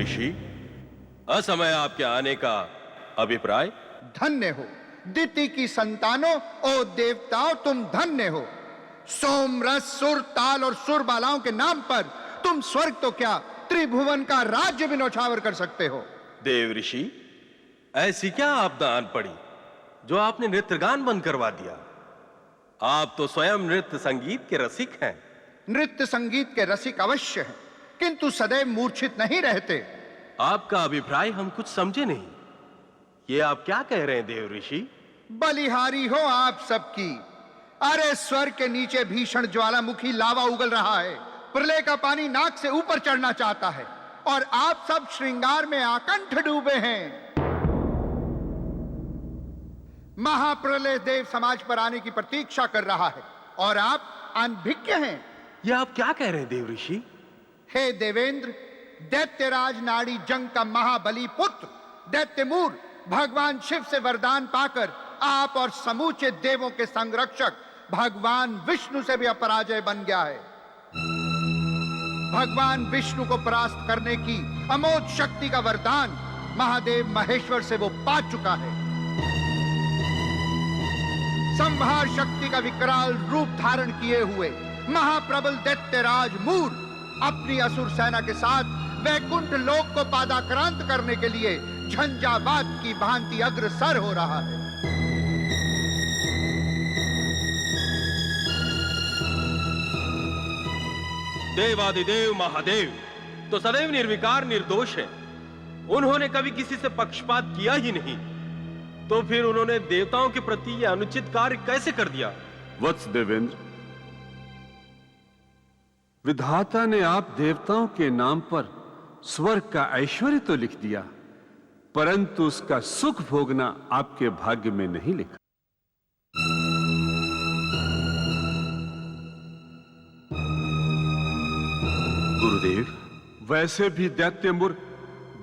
ऋषि, असमय आपके आने का अभिप्राय? धन्य हो दिति की संतानों, ओ देवताओं तुम धन्य हो। सोम, रस, सुर, ताल और सुर बालाओं के नाम पर तुम स्वर्ग तो क्या त्रिभुवन का राज्य भी नौछावर कर सकते हो। देव ऋषि, ऐसी क्या आपदा आन पड़ी जो आपने नृत्यगान बंद करवा दिया? आप तो स्वयं नृत्य संगीत के रसिक हैं। नृत्य संगीत के रसिक अवश्य हैं, किंतु सदैव मूर्छित नहीं रहते। आपका अभिप्राय हम कुछ समझे नहीं। ये आप क्या कह रहे हैं देव ऋषि? बलिहारी हो आप सबकी। अरे स्वर्ग के नीचे भीषण ज्वालामुखी लावा उगल रहा है, प्रलय का पानी नाक से ऊपर चढ़ना चाहता है और आप सब श्रृंगार में आकंठ डूबे हैं। महाप्रलय देव समाज पर आने की प्रतीक्षा कर रहा है और आप अनभिज्ञ हैं। ये आप क्या कह रहे हैं देव ऋषि? हे देवेंद्र, दैत्यराज नाड़ी जंग का महाबली पुत्र दैत्यमूर भगवान शिव से वरदान पाकर आप और समूचे देवों के संरक्षक भगवान विष्णु से भी अपराजय बन गया है। भगवान विष्णु को परास्त करने की अमोघ शक्ति का वरदान महादेव महेश्वर से वो पा चुका है। संहार शक्ति का विकराल रूप धारण किए हुए महाप्रबल दैत्यराज मूर अपनी असुर सेना के साथ वैकुंठ लोक को पादाक्रांत करने के लिए झंझावात की भांति अग्रसर हो रहा है। देवादिदेव महादेव तो सदैव निर्विकार निर्दोष है। उन्होंने कभी किसी से पक्षपात किया ही नहीं, तो फिर उन्होंने देवताओं के प्रति यह अनुचित कार्य कैसे कर दिया? वत्स देवेंद्र, विधाता ने आप देवताओं के नाम पर स्वर्ग का ऐश्वर्य तो लिख दिया, परंतु उसका सुख भोगना आपके भाग्य में नहीं लिखा। गुरुदेव, वैसे भी दैत्यमूर्ख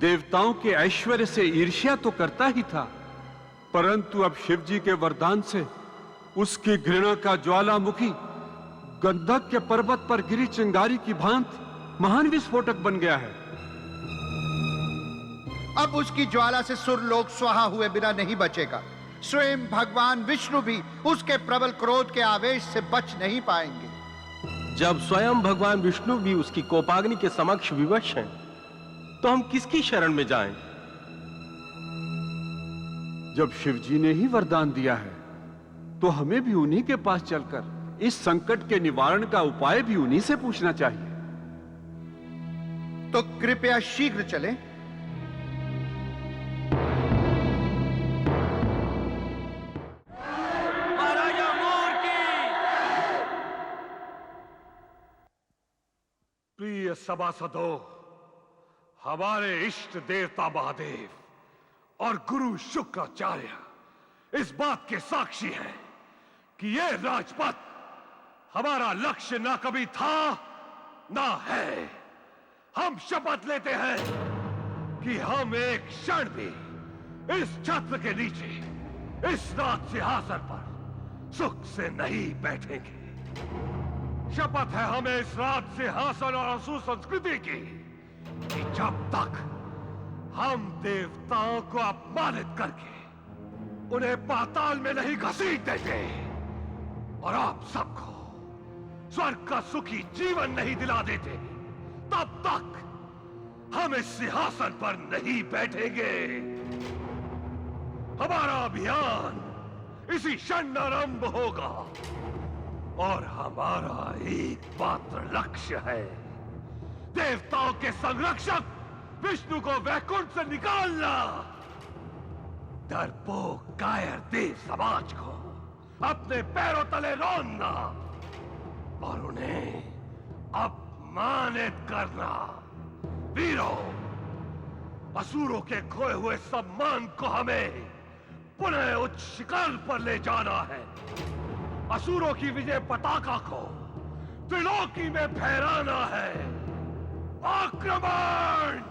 देवताओं के ऐश्वर्य से ईर्ष्या तो करता ही था, परंतु अब शिवजी के वरदान से उसकी घृणा का ज्वालामुखी गंधक के पर्वत पर गिरी चिंगारी की भांति महान विस्फोटक बन गया है। अब उसकी ज्वाला से सुरलोक स्वाहा हुए बिना नहीं बचेगा। स्वयं भगवान विष्णु भी उसके प्रबल क्रोध के आवेश से बच नहीं पाएंगे। जब स्वयं भगवान विष्णु भी उसकी कोपाग्नि के समक्ष विवश हैं, तो हम किसकी शरण में जाएं? जब शिवजी ने ही वरदान दिया है, तो हमें भी उन्हीं के पास चलकर इस संकट के निवारण का उपाय भी उन्हीं से पूछना चाहिए। तो कृपया शीघ्र चलें। प्रिय सभासदों, हमारे इष्ट देवता महादेव और गुरु शुक्राचार्य इस बात के साक्षी हैं कि यह राजपथ हमारा लक्ष्य ना कभी था ना है। हम शपथ लेते हैं कि हम एक क्षण भी इस छत्र के नीचे इस राज सिंहासन पर सुख से नहीं बैठेंगे। शपथ है हमें इस राज सिंहासन और असुर संस्कृति की कि जब तक हम देवताओं को अपमानित करके उन्हें पाताल में नहीं घसीट देते और आप सबको स्वर्ग का सुखी जीवन नहीं दिला देते, तब तक हम इस सिंहासन पर नहीं बैठेंगे। हमारा अभियान इसी क्षण आरंभ होगा और हमारा एकमात्र लक्ष्य है देवताओं के संरक्षक विष्णु को वैकुंठ से निकालना। डरपोक कायर देव समाज को अपने पैरों तले रौंदना और उन्हें अपमानित करना। वीरों, असुरों के खोए हुए सम्मान को हमें पुनः उच्च शिखर पर ले जाना है। असुरों की विजय पताका को त्रिलोकी में फहराना है। आक्रमण!